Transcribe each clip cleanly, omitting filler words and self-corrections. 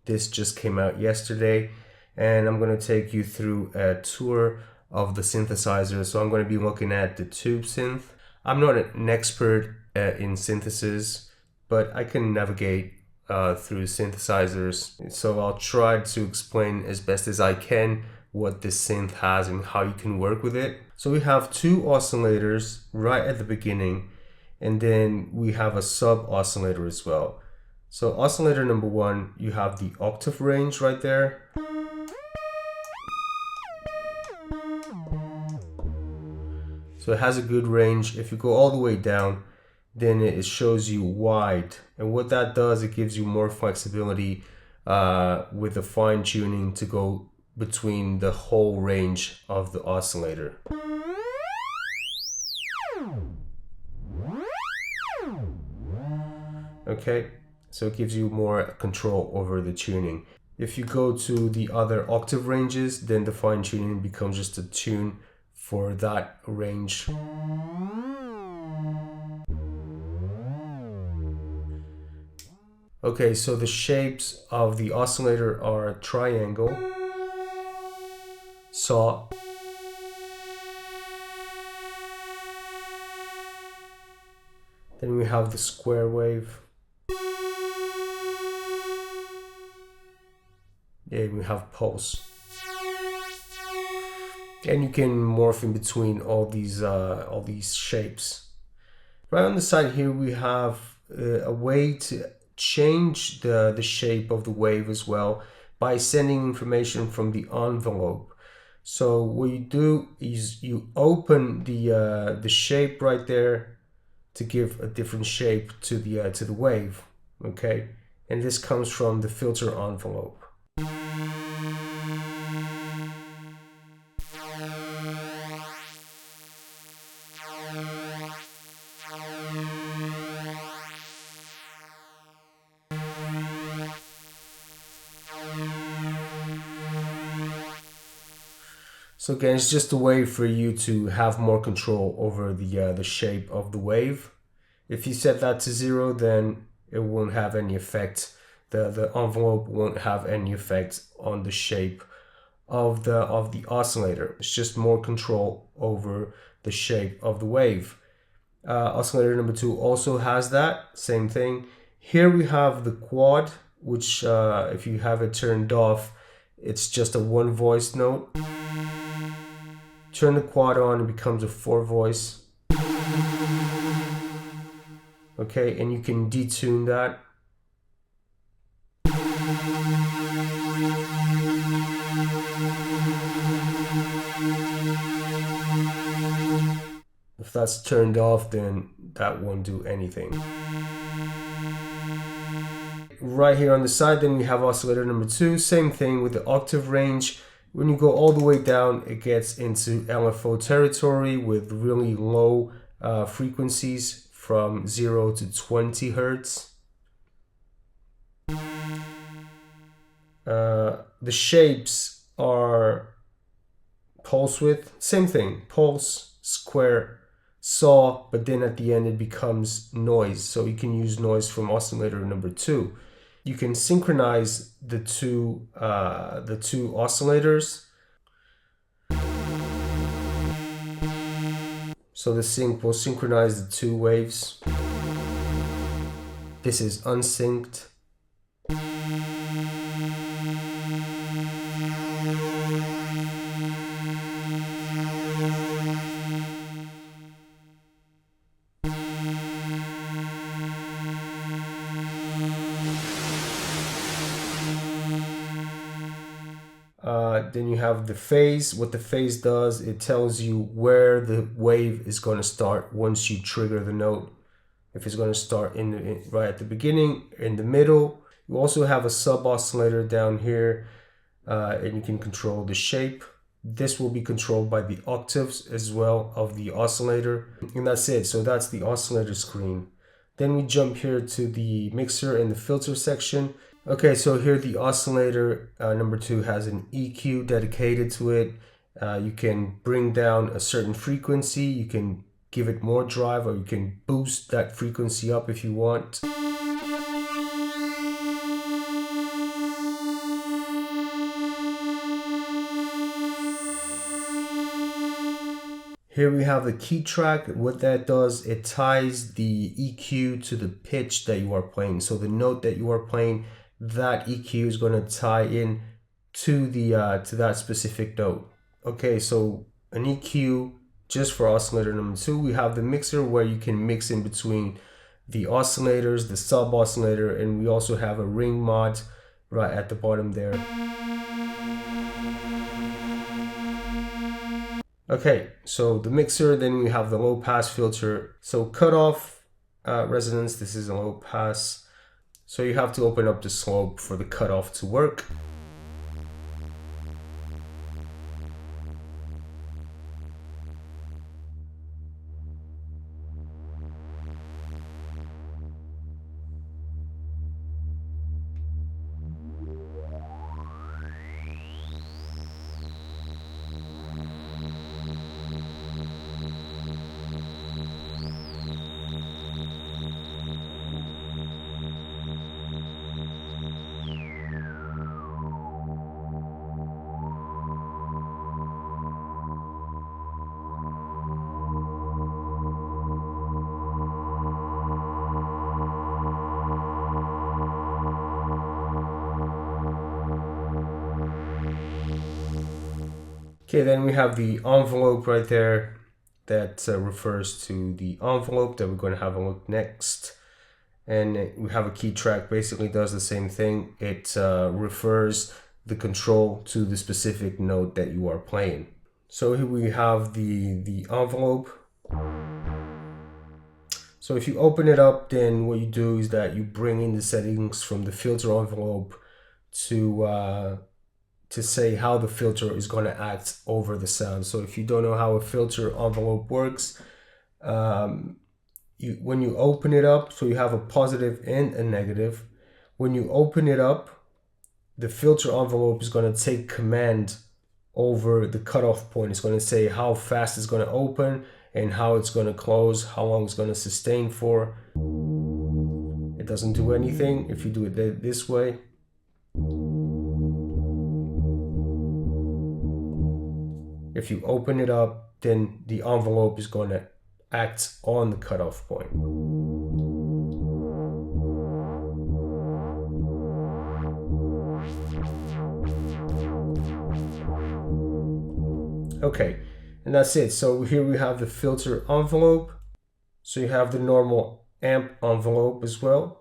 This just came out yesterday, and I'm going to take you through a tour of the synthesizer. So I'm going to be looking at the Tube Synth. I'm not an expert in synthesis, but I can navigate through synthesizers. So I'll try to explain as best as I can what this synth has and how you can work with it. So we have two oscillators right at the beginning, and then we have a sub oscillator as well. So oscillator number one, you have the octave range right there. So it has a good range. If you go all the way down, then it shows you wide. And what that does, it gives you more flexibility with the fine tuning to go between the whole range of the oscillator. Okay, so it gives you more control over the tuning. If you go to the other octave ranges, then the fine tuning becomes just a tune for that range. Okay, so the shapes of the oscillator are triangle, saw, then we have the square wave, and we have pulse. And you can morph in between all these shapes. Right on the side here we have a way to change the shape of the wave as well by sending information from the envelope. So what you do is you open the shape right there to give a different shape to the wave, okay? And this comes from the filter envelope. So again, it's just a way for you to have more control over the shape of the wave. If you set that to 0, then it won't have any effect. The envelope won't have any effect on the shape of the oscillator. It's just more control over the shape of the wave. Oscillator number 2 also has that same thing. Here we have the quad, which if you have it turned off, it's just a 1 voice note. Turn the quad on, it becomes a 4 voice. Okay, and you can detune that. If that's turned off, then that won't do anything. Right here on the side, then we have oscillator number 2, same thing with the octave range. When you go all the way down, it gets into LFO territory with really low frequencies from 0 to 20 hertz. The shapes are pulse width, same thing, pulse, square, saw, but then at the end it becomes noise. So you can use noise from oscillator number 2. You can synchronize the two oscillators. So the sync will synchronize the two waves. This is unsynced. Then you have the phase. What the phase does, it tells you where the wave is going to start once you trigger the note. If it's going to start right at the beginning, in the middle. You also have a sub oscillator down here, and you can control the shape. This will be controlled by the octaves as well of the oscillator. And that's it. So that's the oscillator screen. Then we jump here to the mixer and the filter section. Okay, so here the oscillator number 2 has an EQ dedicated to it. You can bring down a certain frequency, you can give it more drive, or you can boost that frequency up if you want. Here we have the key track. What that does, it ties the EQ to the pitch that you are playing. So the note that you are playing, that EQ is going to tie in to the to that specific note. Okay, so an EQ just for oscillator number 2. We have the mixer where you can mix in between the oscillators, the sub oscillator, and we also have a ring mod right at the bottom there. Okay, so the mixer, then we have the low pass filter. So cutoff resonance, this is a low pass. So you have to open up the slope for the cutoff to work. Okay, then we have the envelope right there that refers to the envelope that we're going to have a look next. And we have a key track, basically does the same thing. It refers the control to the specific note that you are playing. So here we have the envelope. So if you open it up, then what you do is that you bring in the settings from the filter envelope to say how the filter is going to act over the sound. So if you don't know how a filter envelope works, when you open it up, so you have a positive and a negative. When you open it up, the filter envelope is going to take command over the cutoff point. It's going to say how fast it's going to open and how it's going to close, how long it's going to sustain for. It doesn't do anything if you do it this way. If you open it up, then the envelope is going to act on the cutoff point. Okay, and that's it. So here we have the filter envelope. So you have the normal amp envelope as well.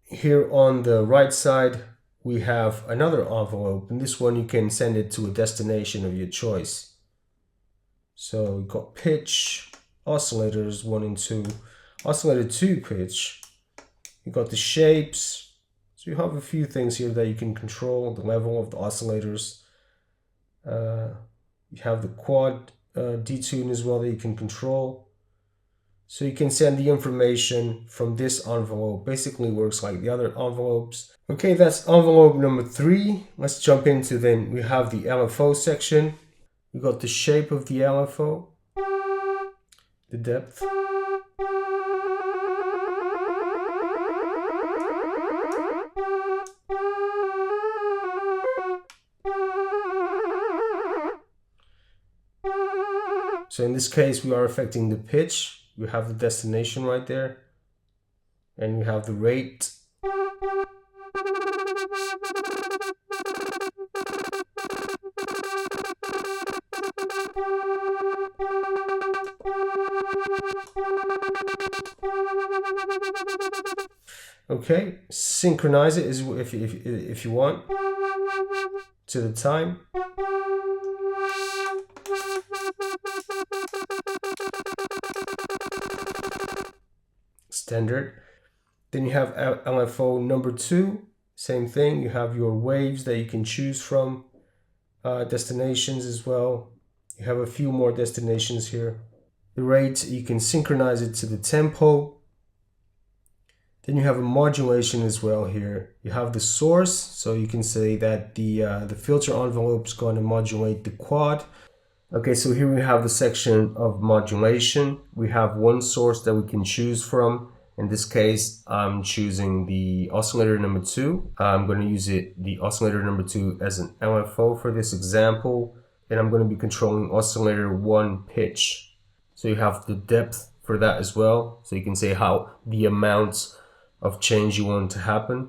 Here on the right side, we have another envelope, and this one you can send it to a destination of your choice. So we got pitch, oscillators 1 and 2, oscillator 2 pitch. You got the shapes. So you have a few things here that you can control, the level of the oscillators. You have the quad detune as well that you can control. So you can send the information from this envelope. Basically works like the other envelopes. Okay, that's envelope number 3. Let's jump into then. We have the LFO section. We got the shape of the LFO, the depth. So in this case, we are affecting the pitch. We have the destination right there, and we have the rate. Okay, synchronize it if you want to the time. Standard. Then you have LFO number 2, same thing. You have your waves that you can choose from, destinations as well. You have a few more destinations here. The rate, you can synchronize it to the tempo. Then you have a modulation as well here. You have the source, so you can say that the filter envelope is going to modulate the quad. Okay, so here we have the section of modulation. We have one source that we can choose from. In this case, I'm choosing the oscillator number 2. I'm going to use the oscillator number 2 as an LFO for this example. And I'm going to be controlling oscillator 1 pitch. So you have the depth for that as well. So you can say how the amount of change you want to happen.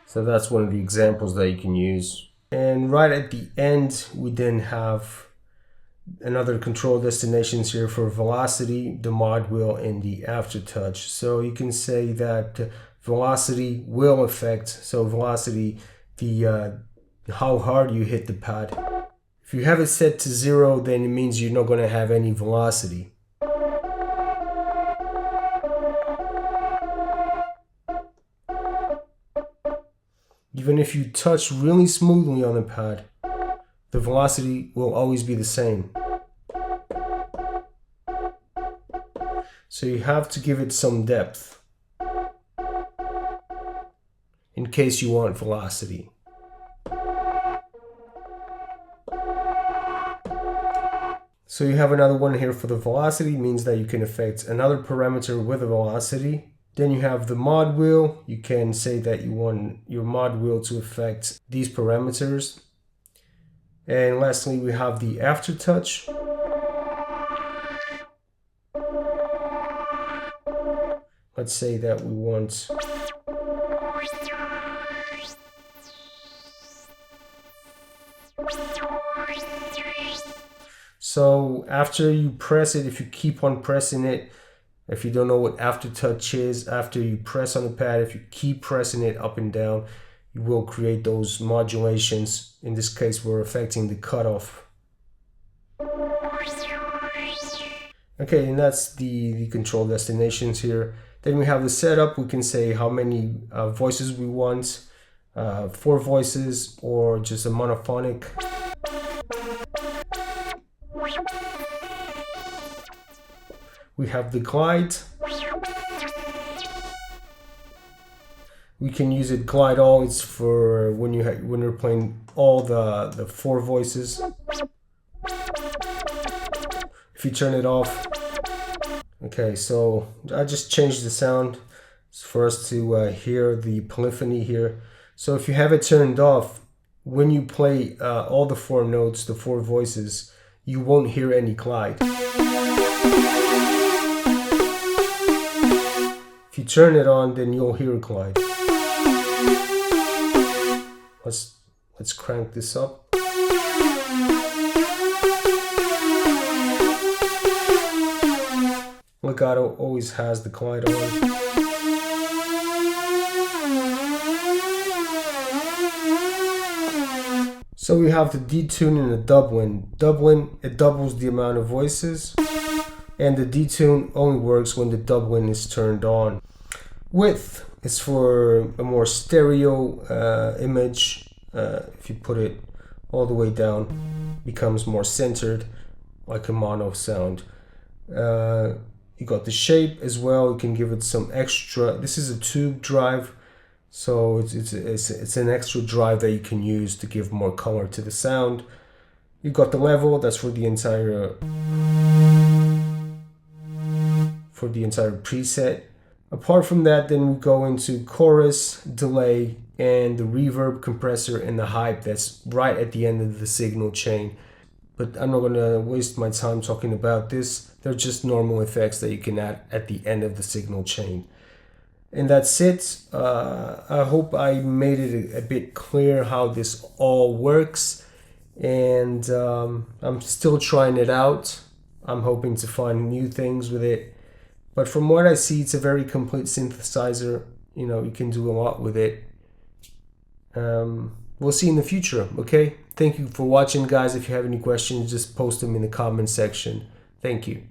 So that's one of the examples that you can use. And right at the end, we then have another control destinations here for velocity, the mod wheel, and the aftertouch. So you can say that velocity will affect, so velocity, the how hard you hit the pad. If you have it set to 0, then it means you're not going to have any velocity. Even if you touch really smoothly on the pad, the velocity will always be the same. So you have to give it some depth in case you want velocity. So you have another one here for the velocity, means that you can affect another parameter with a velocity. Then you have the mod wheel. You can say that you want your mod wheel to affect these parameters. And lastly, we have the aftertouch. Let's say that we want so after you press it, if you keep on pressing it, if you don't know what aftertouch is, after you press on the pad, if you keep pressing it up and down, you will create those modulations. In this case, we're affecting the cutoff. Okay, and that's the control destinations here. Then we have the setup. We can say how many voices we want, 4 voices or just a monophonic. We have the glide. We can use it glide all. It's for when you're playing all the 4 voices. If you turn it off. Okay, so I just changed the sound for us to hear the polyphony here. So if you have it turned off, when you play all the 4 notes, the 4 voices, you won't hear any glide. If you turn it on, then you'll hear a glide. Let's crank this up. Legato always has the glide on. So we have the detune and the doubling. Doubling, it doubles the amount of voices, and the detune only works when the doubling is turned on. Width is for a more stereo image. If you put it all the way down, becomes more centered, like a mono sound. You got the shape as well. You can give it some extra. This is a tube drive, so it's an extra drive that you can use to give more color to the sound. You got the level. That's for the entire preset. Apart from that, then we go into chorus, delay, and the reverb, compressor, and the hype. That's right at the end of the signal chain. But I'm not going to waste my time talking about this. They're just normal effects that you can add at the end of the signal chain. And that's it. I hope I made it a bit clear how this all works. And I'm still trying it out. I'm hoping to find new things with it. But from what I see, it's a very complete synthesizer. You know, you can do a lot with it. We'll see in the future, okay? Thank you for watching, guys. If you have any questions, just post them in the comment section. Thank you.